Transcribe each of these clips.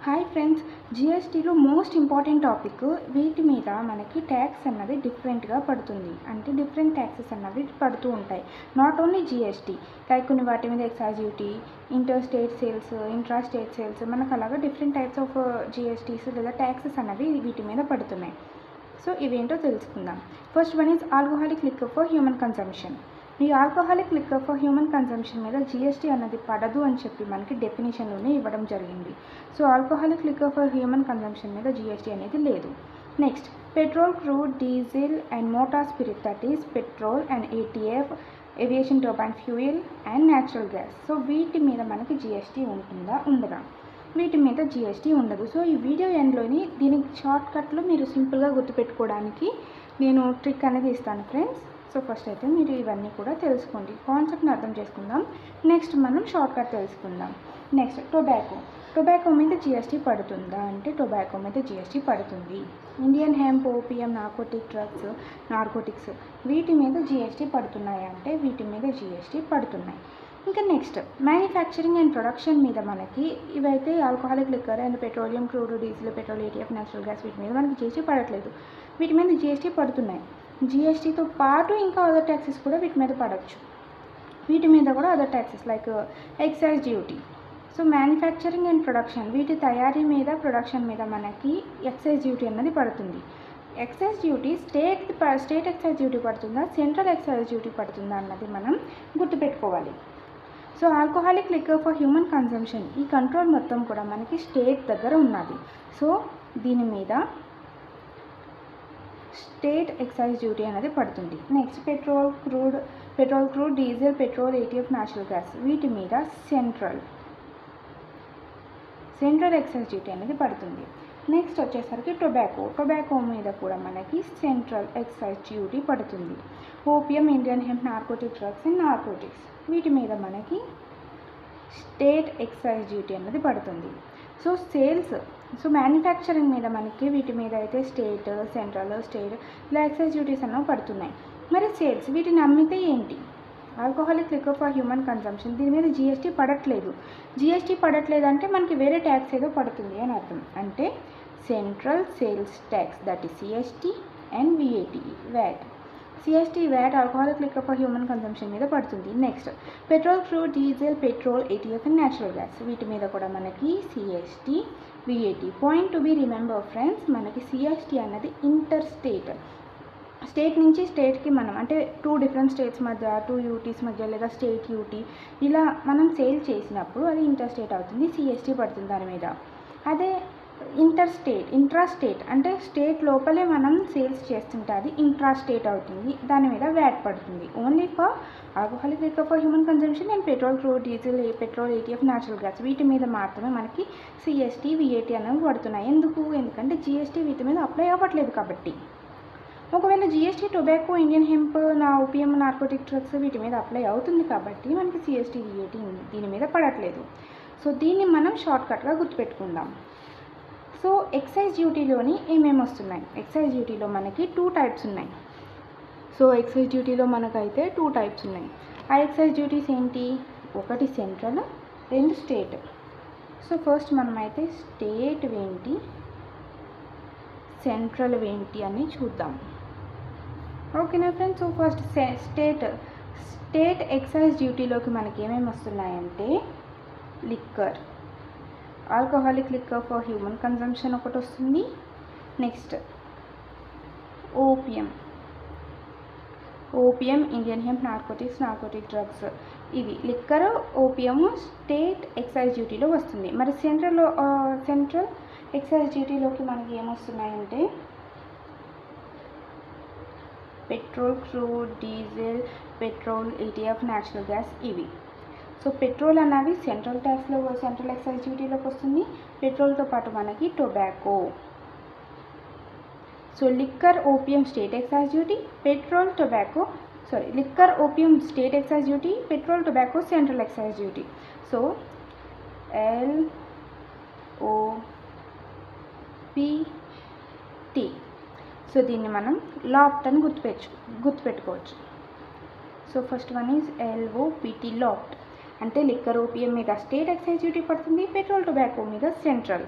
Hi friends, జిఎస్టీలో most important topic. వీటి మీద మనకి ట్యాక్స్ అన్నది డిఫరెంట్గా పడుతుంది. అంటే డిఫరెంట్ ట్యాక్సెస్ అన్నవి పడుతూ ఉంటాయి. నాట్ ఓన్లీ జిఎస్టీ, లైక్ కొన్ని వాటి మీద excise duty, inter state sales, intra state sales, మనకు అలాగా డిఫరెంట్ టైప్స్ ఆఫ్ జిఎస్టీస్ లేదా ట్యాక్సెస్ అన్నవి వీటి మీద పడుతున్నాయి. సో ఇవేంటో తెలుసుకుందాం. First one is alcoholic liquor for human consumption. ఈ alcoholic liquor for human consumption మీద జిఎస్టీ అన్నది పడదు అని చెప్పి మనకి డెఫినేషన్లోనే ఇవ్వడం జరిగింది. So alcoholic liquor for human consumption మీద జిఎస్టీ అనేది లేదు. Next, petrol, crude, diesel and motor spirit, that is petrol and ATF, aviation turbine fuel and natural gas. So వీటి మీద మనకి జిఎస్టీ ఉంటుందా ఉండదా? వీటి మీద జిఎస్టీ ఉండదు. సో ఈ వీడియో ఎండ్లోని దీనికి షార్ట్కట్లో మీరు సింపుల్గా గుర్తుపెట్టుకోవడానికి నేను ట్రిక్ అనేది ఇస్తాను ఫ్రెండ్స్. సో ఫస్ట్ అయితే మీరు ఇవన్నీ కూడా తెలుసుకోండి, కాన్సెప్ట్ని అర్థం చేసుకుందాం. నెక్స్ట్ మనం షార్ట్కట్ తెలుసుకుందాం. నెక్స్ట్, టొబాకో మీద జిఎస్టీ పడుతుందా అంటే టొబాకో మీద జిఎస్టీ పడుతుంది. ఇండియన్ హెంప్, ఓపియం, నార్కోటిక్స్ వీటి మీద జిఎస్టీ పడుతున్నాయి అంటే వీటి మీద జిఎస్టీ పడుతున్నాయి. ఇంకా నెక్స్ట్, మ్యానుఫ్యాక్చరింగ్ అండ్ ప్రొడక్షన్ మీద మనకి ఇవైతే alcoholic liquor and petroleum, crude, diesel, petrol, ATF, natural gas వీటి మీద మనకి జిఎస్టీ పడట్లేదు. వీటి మీద జిఎస్టీ పడుతున్నాయి. జిఎస్టీతో పాటు ఇంకా అదర్ ట్యాక్సెస్ కూడా వీటి మీద పడవచ్చు. వీటి మీద కూడా other taxes like excise duty. So manufacturing and production, వీటి తయారీ మీద, ప్రొడక్షన్ మీద మనకి ఎక్సైజ్ డ్యూటీ అన్నది పడుతుంది. Excise duty state excise duty పడుతుందా, సెంట్రల్ ఎక్సైజ్ డ్యూటీ పడుతుందా అన్నది మనం గుర్తుపెట్టుకోవాలి. So alcoholic liquor for human consumption, ఈ కంట్రోల్ మొత్తం కూడా మనకి స్టేట్ దగ్గర ఉన్నది. సో దీని మీద స్టేట్ ఎక్సైజ్ డ్యూటీ అనేది పడుతుంది. Next, petrol, crude, diesel, petrol, ATF, natural gas వీటి మీద సెంట్రల్ ఎక్సైజ్ డ్యూటీ అనేది పడుతుంది. నెక్స్ట్ వచ్చేసరికి టొబాకో మీద కూడా మనకి సెంట్రల్ ఎక్సైజ్ డ్యూటీ పడుతుంది. Opium, Indian hemp, narcotic drugs and narcotics వీటి మీద మనకి స్టేట్ ఎక్సైజ్ డ్యూటీ అనేది పడుతుంది. సో మ్యానుఫ్యాక్చరింగ్ మీద మనకి వీటి మీద అయితే స్టేట్, సెంట్రల్, ఇలా ఎక్సైజ్ డ్యూటీస్ అన్నవి పడుతున్నాయి. మరి సేల్స్, వీటిని అమ్మితే ఏంటి? Alcoholic liquor for human consumption, దీని మీద జిఎస్టీ పడట్లేదు. జిఎస్టీ పడట్లేదు అంటే మనకి వేరే ట్యాక్స్ ఏదో పడుతుంది అని అర్థం. అంటే central sales tax, that is CST and VAT. CST, VAT alcoholic liquor for human consumption మీద పడుతుంది. Next, petrol, crude, diesel, petrol, ATF and natural gas వీటి మీద కూడా మనకి CST, VAT. Point to be remember friends, మనకి CST అన్నది inter state నుంచి స్టేట్కి మనం అంటే 2 డిఫరెంట్ స్టేట్స్ మధ్య, 2 యూటీస్ మధ్య లేదా స్టేట్ యూటీ ఇలా మనం సేల్ చేసినప్పుడు అది ఇంటర్ స్టేట్ అవుతుంది, సిఎస్టీ పడుతుంది దాని మీద. అదే ఇంట్రా స్టేట్ అంటే స్టేట్ లోపలే మనం సేల్స్ చేస్తుంటే అది ఇంట్రా స్టేట్ అవుతుంది, దాని మీద వ్యాట్ పడుతుంది. Only for alcoholic liquor for human consumption and petrol, crude, diesel, petrol, ATF, natural gas వీటి మీద మాత్రమే మనకి సిఎస్టీ, విఏటీ అనేవి పడుతున్నాయి. ఎందుకంటే జిఎస్టీ వీటి మీద అప్లై అవ్వట్లేదు కాబట్టి. ఒకవేళ GST tobacco, Indian hemp, opium, narcotic drugs వీటి మీద అప్లై అవుతుంది కాబట్టి మనకి సిఎస్టీ, విఏటీ దీని మీద పడట్లేదు. సో దీన్ని మనం షార్ట్కట్గా గుర్తుపెట్టుకుందాం. సో ఎక్సైజ్ డ్యూటీలోని ఏమేమి వస్తున్నాయి? ఎక్సైజ్ డ్యూటీలో మనకి 2 టైప్స్ ఉన్నాయి. సో ఎక్సైజ్ డ్యూటీలో మనకైతే 2 టైప్స్ ఉన్నాయి. ఆ ఎక్సైజ్ డ్యూటీస్ ఏంటి? ఒకటి సెంట్రల్, 2 స్టేట్. సో ఫస్ట్ మనమైతే స్టేట్ ఏంటి, సెంట్రల్ ఏంటి అని చూద్దాం. ఓకేనా friends? So first state excise డ్యూటీలోకి మనకి ఏమేమి వస్తున్నాయంటే liquor, alcoholic liquor for human consumption ఒకటి వస్తుంది. Next opium, Indian hemp, narcotic drugs ఇవి లిక్కర్, ఓపియము స్టేట్ ఎక్సైజ్ డ్యూటీలో వస్తుంది. మరి సెంట్రల్ ఎక్సైజ్ డ్యూటీలోకి మనకి ఏమొస్తున్నాయంటే petrol, crude, diesel, petrol, ATF, natural gas ఇవి. సో పెట్రోల్ అన్నవి సెంట్రల్ ఎక్సైజ్ డ్యూటీలోకి వస్తుంది. పెట్రోల్తో పాటు మనకి tobacco. So liquor, opium state excise duty, liquor, opium state excise duty, petrol, tobacco central excise duty. So LOPT. So దీన్ని మనం LOPT అని గుర్తుపెట్టుకోవచ్చు. So first one is LOPT, LOPT. అంటే లిక్కర్, ఓపియం మీద స్టేట్ ఎక్సైజ్ డ్యూటీ పడుతుంది, petrol, tobacco మీద central.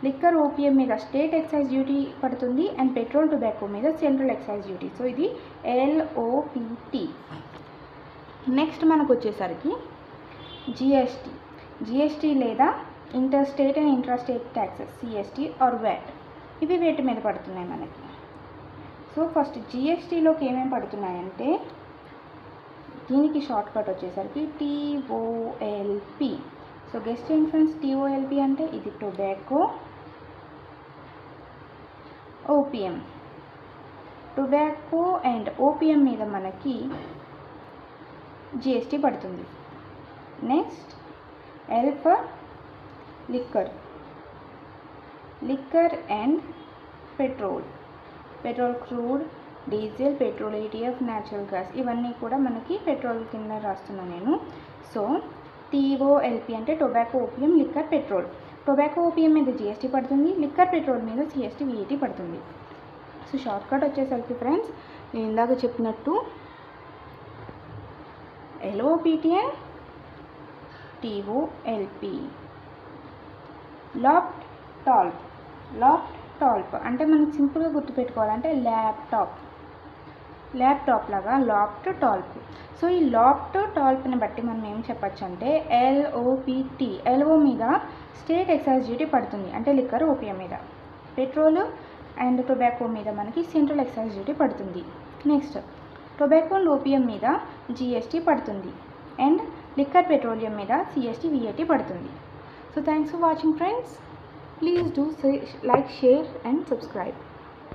Liquor opium మీద state excise duty పడుతుంది అండ్ పెట్రోల్ టొబాకో మీద సెంట్రల్ ఎక్సైజ్ డ్యూటీ. సో ఇది LOPT. నెక్స్ట్ మనకు వచ్చేసరికి జిఎస్టీ లేదా inter state and intra state taxes, CST or VAT. ఇవి వేటి మీద పడుతున్నాయి మనకి. సో ఫస్ట్ జిఎస్టీలోకి ఏమేమి పడుతున్నాయంటే దీనికి షార్ట్ కట్ వచ్చేసరికి TOLP. So guest influence TOLP అంటే ఇది tobacco, OPM. Tobacco and OPM మీద మనకి GST పడుతుంది. Next L for liquor and petrol, crude, diesel, petrol, ATF, natural gas, ఇవన్నీ కూడా మనకి పెట్రోల్ కింద రాస్తున్నాను నేను. సో TOLP అంటే tobacco, OPM, liquor, petrol. Tobacco OPM మీద GST పడుతుంది, లిక్కర్ పెట్రోల్ మీద CST VAT పడుతుంది. సో షార్ట్ కట్ వచ్చేసరికి ఫ్రెండ్స్ నేను ఇందాక చెప్పినట్టు LOPT అండ్ TOLP. లాప్టాప్ అంటే మనకి సింపుల్గా గుర్తుపెట్టుకోవాలంటే ల్యాప్టాప్ లాగా లాప్టాప్. సో ఈ లాప్టాప్ని బట్టి మనం ఏం చెప్పచ్చు అంటే LOPT, LO మీద స్టేట్ ఎక్సైజ్ డ్యూటీ పడుతుంది అంటే లిక్కర్, ఓపీఎం మీద. పెట్రోల్ అండ్ టొబాకో మీద మనకి సెంట్రల్ ఎక్సైజ్ డ్యూటీ పడుతుంది. నెక్స్ట్ టొబాకో అండ్ ఓపీఎం మీద GST పడుతుంది అండ్ లిక్కర్, పెట్రోలియం మీద CST VAT పడుతుంది. So thanks for watching friends. Please do like, share and subscribe.